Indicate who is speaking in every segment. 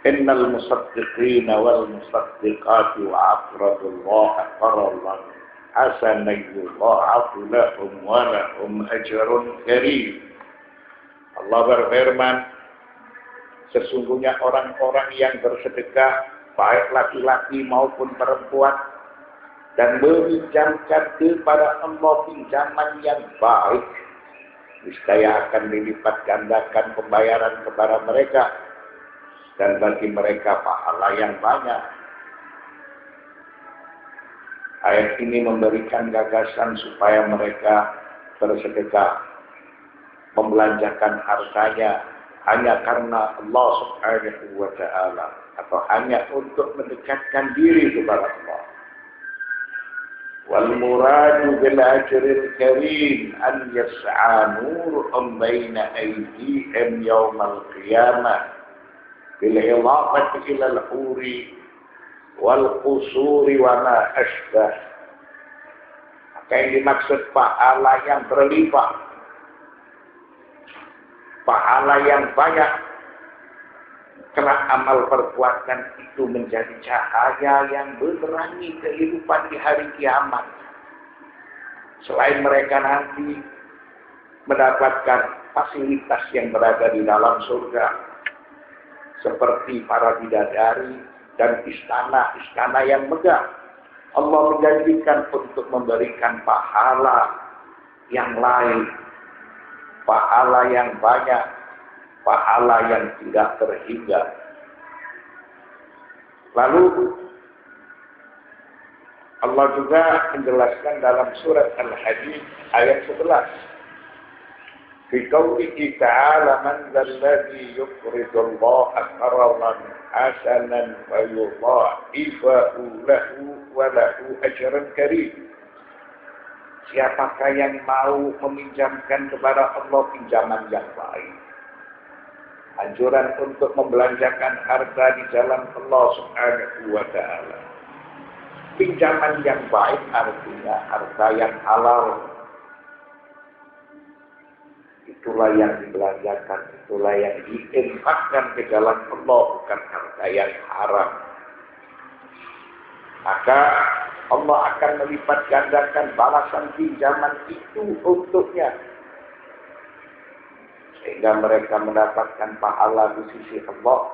Speaker 1: Innal musaddiqina wal musaddiqati wa aqradullaha qardan hasanan yudha'afu lahum wa lahum ajrun karim. Allah berfirman, sesungguhnya orang-orang yang bersedekah, baik laki-laki maupun perempuan, dan meminjamkan kepada Allah pinjaman yang baik, niscaya akan dilipat gandakan pembayaran kepada mereka, dan bagi mereka pahala yang banyak. Ayat ini memberikan gagasan supaya mereka bersedekah, membelanjakan hartanya hanya karena Allah Subhanahu wa ta'ala, atau hanya untuk mendekatkan diri kepada Allah. Wal muradu bil ajril karim an yas'a nurun baina aydihim yawmal qiyamah bil idafati ila al huri wal qusuri wa ma asbah. Maka yang dimaksud pahala yang berlimpah, pahala yang banyak, karena amal perbuatan itu menjadi cahaya yang menerangi kehidupan di hari kiamat. Selain mereka nanti mendapatkan fasilitas yang berada di dalam surga, seperti para bidadari dan istana-istana yang megah, Allah menjanjikan untuk memberikan pahala yang lain, pahala yang banyak, pahala yang tidak terhingga. Lalu Allah juga menjelaskan dalam surat Al-Hadid ayat 11. Fi qawlihi ta'ala man dzalladzi yuqridu Allaha qardan hasanan wa yudha'ifahu lahu wa lahu ajrun karim. Siapakah yang mau meminjamkan kepada Allah pinjaman yang baik? Anjuran untuk membelanjakan harta di jalan Allah Subhanahu wa ta'ala. Pinjaman yang baik artinya harta yang halal. Itulah yang dibelanjakan, itulah yang diinfakkan ke jalan Allah, bukan harta yang haram. Maka Allah akan melipat gandakan balasan pinjaman itu untuknya, sehingga mereka mendapatkan pahala di sisi Allah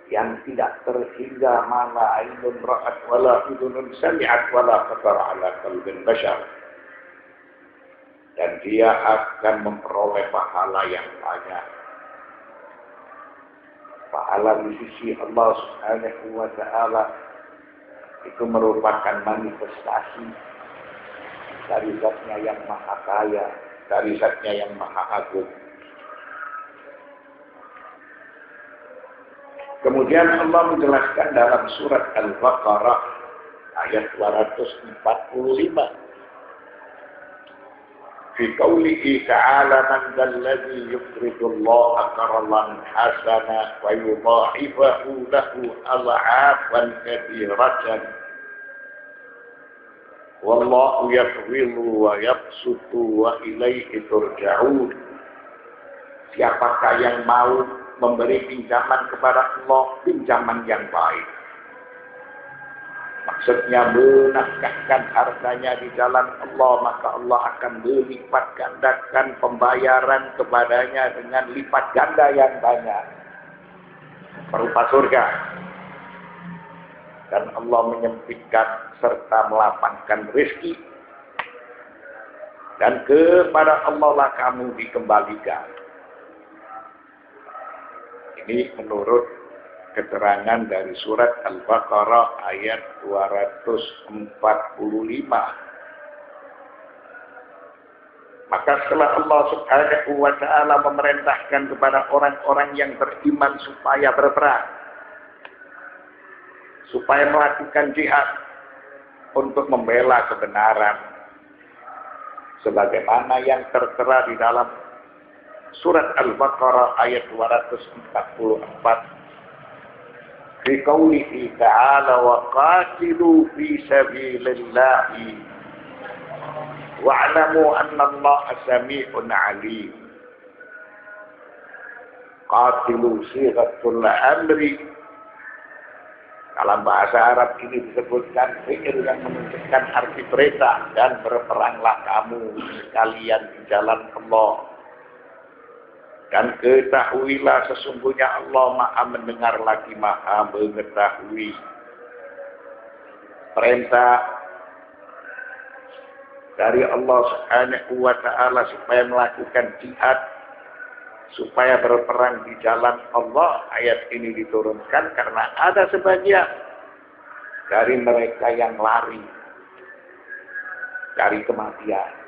Speaker 1: yang tidak terhingga, mana ainun ra'at wala udhunun sami'at wala khatar ala qalbin bashar. Dan dia akan memperoleh pahala yang banyak. Pahala di sisi Allah Subhanahu wa ta'ala itu merupakan manifestasi dari zatnya yang maha kaya, dari zatnya yang maha agung. Kemudian Allah menjelaskan dalam surat Al-Baqarah ayat 245. Fi qawlihi ta'ala man dzalladzi yuqridu Allaha qardan hasana wa yudha'ifahu lahu adha'afan katsiratan wallahu yaqbidu wa yabsutu wa ilaihi turja'un. Siapakah yang mau memberi pinjaman kepada Allah, pinjaman yang baik, maksudnya menafkahkan hartanya di jalan Allah, maka Allah akan melipat gandakan pembayaran kepadanya dengan lipat ganda yang banyak berupa surga. Dan Allah menyempitkan serta melapangkan rezeki, dan kepada Allah lah kamu dikembalikan. Ini menurut keterangan dari surat Al-Baqarah ayat 245. Maka setelah Allah Subhanahu wa ta'ala memerintahkan kepada orang-orang yang beriman supaya berperang, supaya melakukan jihad untuk membela kebenaran, sebagaimana yang tertera di dalam surat Al-Baqarah ayat 244. Fi qawlihi ta'ala wa qatilu fi sabilillahi wa'lamu anna Allaha sami'un 'alim. Qatilu sighatul amri Dalam bahasa Arab ini disebutkan fi'il yang menunjukkan arti perintah, dan berperanglah kamu sekalian di jalan Allah. Dan ketahuilah sesungguhnya Allah Maha mendengar lagi Maha mengetahui. Perintah dari Allah Subhanahu wa ta'ala supaya melakukan jihad, supaya berperang di jalan Allah. Ayat ini diturunkan karena ada sebagian dari mereka yang lari dari kematian.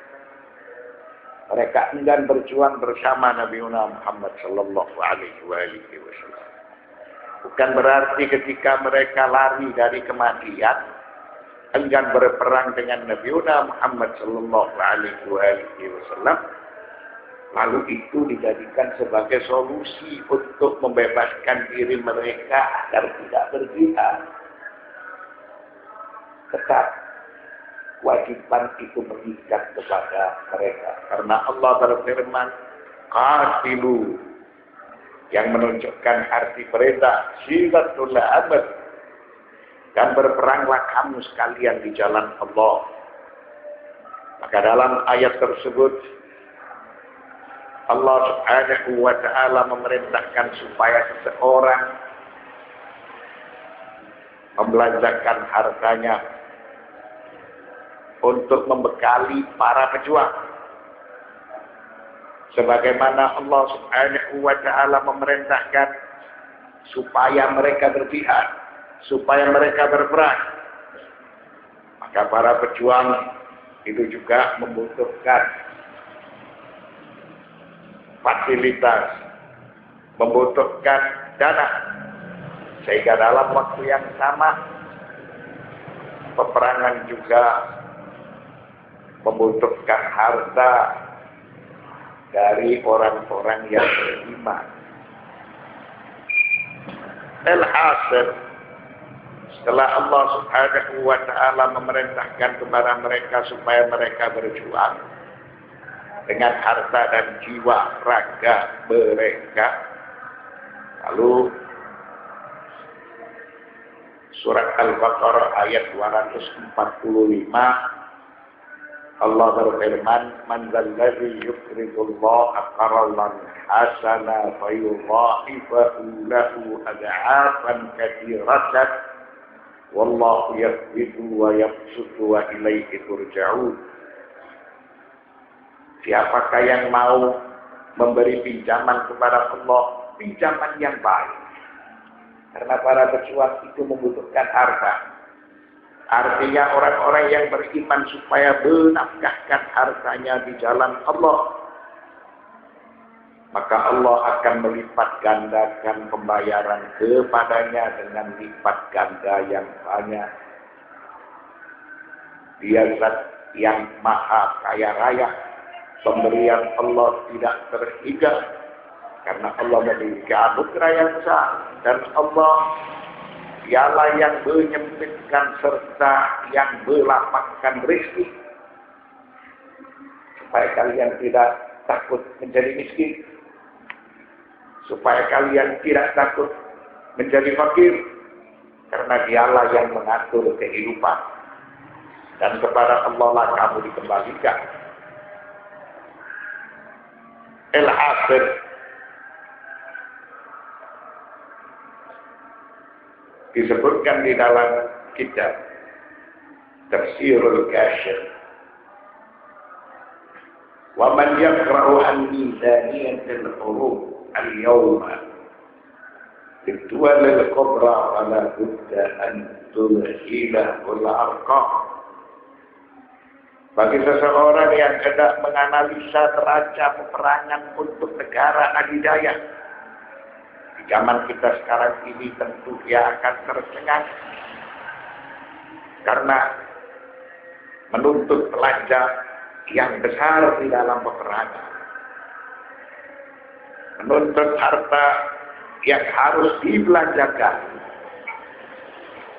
Speaker 1: Mereka enggan berjuang bersama Nabi Muhammad sallallahu alaihi wasallam. Bukan berarti ketika mereka lari dari kematian, enggan berperang dengan Nabi Muhammad sallallahu alaihi wasallam, lalu itu dijadikan sebagai solusi untuk membebaskan diri mereka agar tidak berjihad. Tetap kewajiban itu mengikat kepada mereka. Karena Allah berfirman, qatilu, yang menunjukkan arti perintah, silatul amr, dan berperanglah kamu sekalian di jalan Allah. Maka dalam ayat tersebut Allah Subhanahu wa ta'ala memerintahkan supaya seseorang membelanjakan hartanya untuk membekali para pejuang. Sebagaimana Allah Subhanahu wa ta'ala memerintahkan supaya mereka berjihad, supaya mereka berperang. Maka para pejuang itu juga membutuhkan fasilitas, membutuhkan dana. Sehingga dalam waktu yang sama, peperangan juga membutuhkan harta dari orang-orang yang beriman. Alhasil, setelah Allah Subhanahu wa ta'ala memerintahkan kepada mereka supaya mereka berjuang dengan harta dan jiwa raga mereka, lalu surat Al-Baqarah ayat 245 Allah berfirman, man dzalladzi yuqridullaha qardan hasana fayudha'ifahu lahu ad'afan katsiratan wallahu yaqbidu wa yabsutu wa ilaihi turja'un. Siapakah yang mau memberi pinjaman kepada Allah, pinjaman yang baik. Karena para pejuang itu membutuhkan harta. Artinya orang-orang yang beriman supaya menafkahkan hartanya di jalan Allah, maka Allah akan melipat gandakan pembayaran kepadanya dengan lipat ganda yang banyak. Dia zat yang maha kaya raya. Pemberian Allah tidak terhingga karena Allah memiliki anugerah yang besar, dan Allah dialah yang menyempitkan serta yang melapangkan rezeki supaya kalian tidak takut menjadi miskin, supaya kalian tidak takut menjadi fakir, karena dialah yang mengatur kehidupan, dan kepada Allah lah kamu dikembalikan. Al-Hafiz disebutkan di dalam kitab Tafsirul Kasyif, wa man yaqra'u an mizaniyatil huruf al-yawma bid-duwal al-kubra fala budda an tulhila al-arqam. Bagi seseorang yang hendak menganalisa neraca peperangan untuk negara adidaya di zaman kita sekarang ini, tentu dia akan tercengang karena menuntut belanja yang besar di dalam peperangan, menuntut harta yang harus dibelanjakan.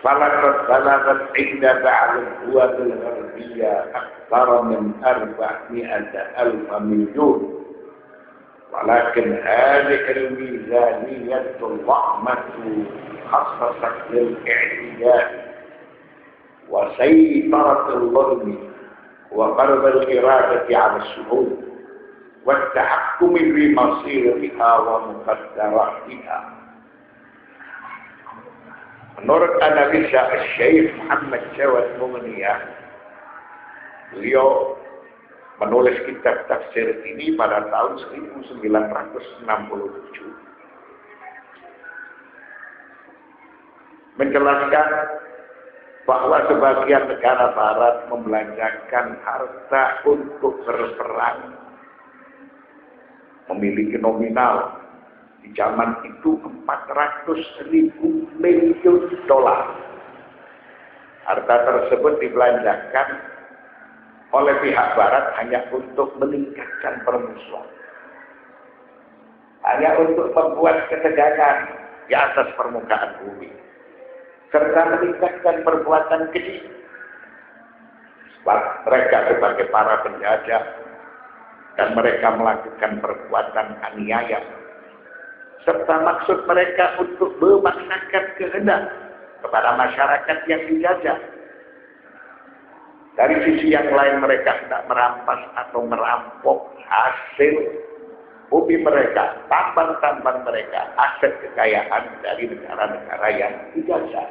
Speaker 1: Falaqad balagat inda ba'al quwwatil gharbiyya aktsara min 400,000 milyun ولكن هذه الميزانية الضخمة خصصت للاعتداء وسيطرة الظلم وقلب الإرادة على الشعوب والتحكم بمصيرها ومقدراتها. Menurut analisa Syekh Muhammad Jawad Mu'miniyah, beliau menulis kitab tafsir ini pada tahun 1967. Menjelaskan bahwa sebagian negara barat membelanjakan harta untuk berperang memiliki nominal di zaman itu 400.000 miliar dolar. Harta tersebut dibelanjakan oleh pihak barat hanya untuk meningkatkan permusuhan, hanya untuk membuat ketegangan di atas permukaan bumi, serta meningkatkan perbuatan keji. Mereka sebagai para penjajah dan mereka melakukan perbuatan aniaya, serta maksud mereka untuk memaksakan kehendak kepada masyarakat yang dijajah. Dari sisi yang lain mereka hendak merampas atau merampok hasil bumi mereka, tambang-tambang mereka, aset kekayaan dari negara-negara yang dijajah.